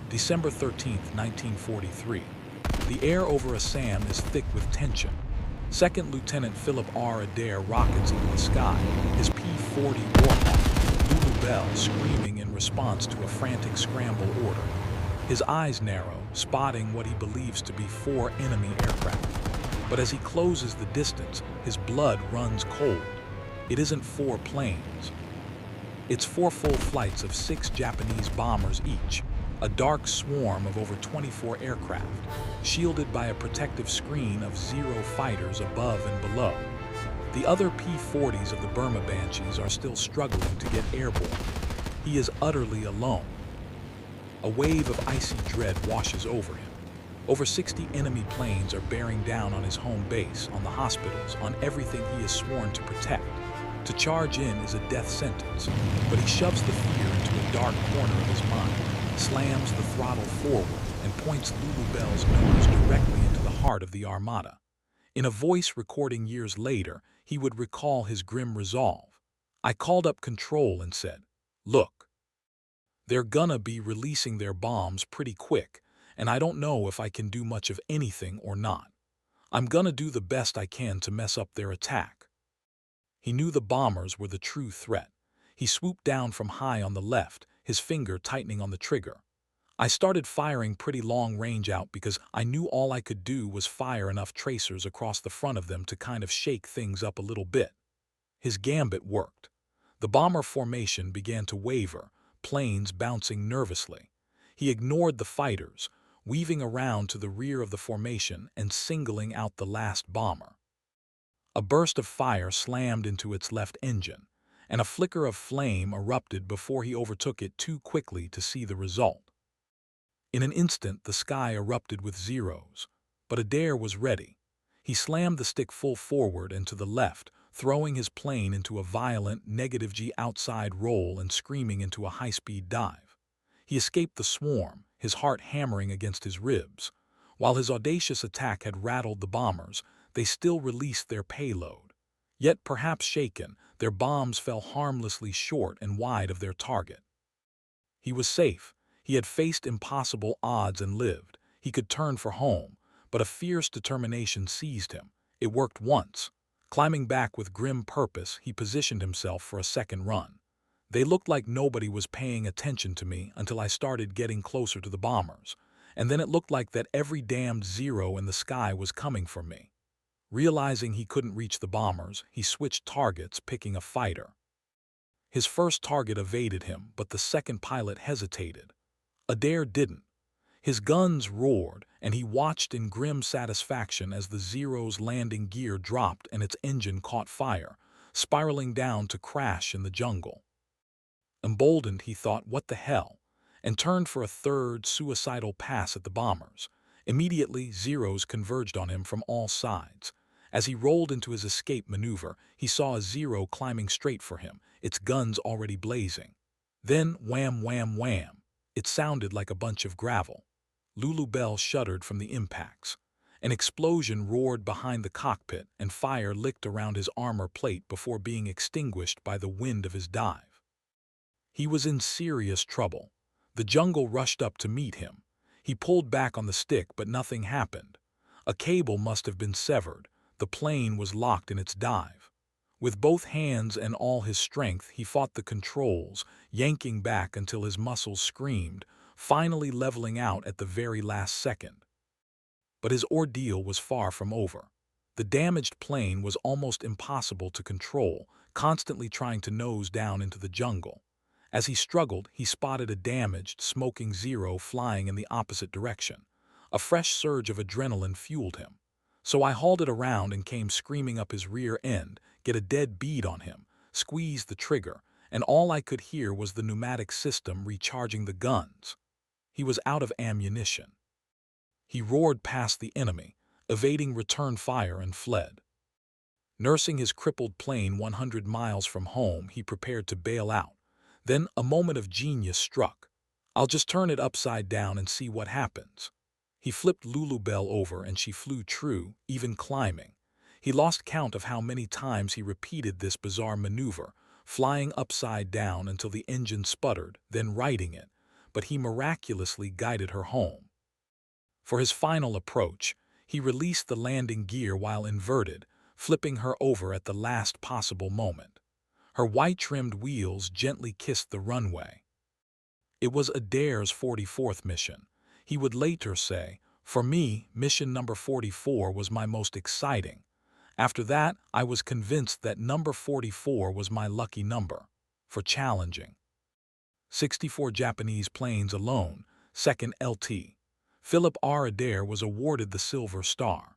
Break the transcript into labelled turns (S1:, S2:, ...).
S1: December 13, 1943. The air over Assam is thick with tension. Second Lieutenant Philip R. Adair rockets into the sky, his P-40 Warhawk, Lulubelle screaming in response to a frantic scramble order. His eyes narrow, spotting what he believes to be 4 enemy aircraft. But as he closes the distance, his blood runs cold. It isn't 4 planes. It's 4 full flights of 6 Japanese bombers each, a dark swarm of over 24 aircraft, shielded by a protective screen of 0 fighters above and below. The other P-40s of the Burma Banshees are still struggling to get airborne. He is utterly alone. A wave of icy dread washes over him. Over 60 enemy planes are bearing down on his home base, on the hospitals, on everything he is sworn to protect. To charge in is a death sentence, but he shoves the fear into a dark corner of his mind, slams the throttle forward, and points Lulubelle's nose directly into the heart of the armada. In a voice recording years later, he would recall his grim resolve. I called up control and said, "Look, they're gonna be releasing their bombs pretty quick, and I don't know if I can do much of anything or not. I'm gonna do the best I can to mess up their attack." He knew the bombers were the true threat. He swooped down from high on the left, his finger tightening on the trigger. I started firing pretty long range out because I knew all I could do was fire enough tracers across the front of them to kind of shake things up a little bit. His gambit worked. The bomber formation began to waver, planes bouncing nervously. He ignored the fighters, weaving around to the rear of the formation and singling out the last bomber. A burst of fire slammed into its left engine, and a flicker of flame erupted before he overtook it too quickly to see the result. In an instant, the sky erupted with zeros, but Adair was ready. He slammed the stick full forward and to the left, throwing his plane into a violent negative-G outside roll and screaming into a high-speed dive. He escaped the swarm, his heart hammering against his ribs. While his audacious attack had rattled the bombers, they still released their payload. Yet, perhaps shaken, their bombs fell harmlessly short and wide of their target. He was safe. He had faced impossible odds and lived. He could turn for home, but a fierce determination seized him. It worked once. Climbing back with grim purpose, he positioned himself for a second run. They looked like nobody was paying attention to me until I started getting closer to the bombers, and then it looked like that every damned zero in the sky was coming for me. Realizing he couldn't reach the bombers, he switched targets, picking a fighter. His first target evaded him, but the second pilot hesitated. Adair didn't. His guns roared, and he watched in grim satisfaction as the Zero's landing gear dropped and its engine caught fire, spiraling down to crash in the jungle. Emboldened, he thought, "What the hell?" and turned for a third suicidal pass at the bombers. Immediately, Zeros converged on him from all sides. As he rolled into his escape maneuver, he saw a Zero climbing straight for him, its guns already blazing. Then, wham, wham, wham. It sounded like a bunch of gravel. Lulubelle shuddered from the impacts. An explosion roared behind the cockpit, and fire licked around his armor plate before being extinguished by the wind of his dive. He was in serious trouble. The jungle rushed up to meet him. He pulled back on the stick, but nothing happened. A cable must have been severed. The plane was locked in its dive. With both hands and all his strength, he fought the controls, yanking back until his muscles screamed, finally leveling out at the very last second. But his ordeal was far from over. The damaged plane was almost impossible to control, constantly trying to nose down into the jungle. As he struggled, he spotted a damaged, smoking Zero flying in the opposite direction. A fresh surge of adrenaline fueled him. So I hauled it around and came screaming up his rear end, get a dead bead on him, squeezed the trigger, and all I could hear was the pneumatic system recharging the guns. He was out of ammunition. He roared past the enemy, evading return fire, and fled. Nursing his crippled plane 100 miles from home, he prepared to bail out. Then a moment of genius struck. I'll just turn it upside down and see what happens. He flipped Lulubelle over and she flew true, even climbing. He lost count of how many times he repeated this bizarre maneuver, flying upside down until the engine sputtered, then righting it. but he miraculously guided her home. For his final approach, he released the landing gear while inverted, flipping her over at the last possible moment. Her white-trimmed wheels gently kissed the runway. It was Adair's 44th mission. He would later say, "For me, mission number 44 was my most exciting. After that, I was convinced that number 44 was my lucky number for challenging." 64 Japanese planes alone, 2nd LT. Philip R. Adair was awarded the Silver Star.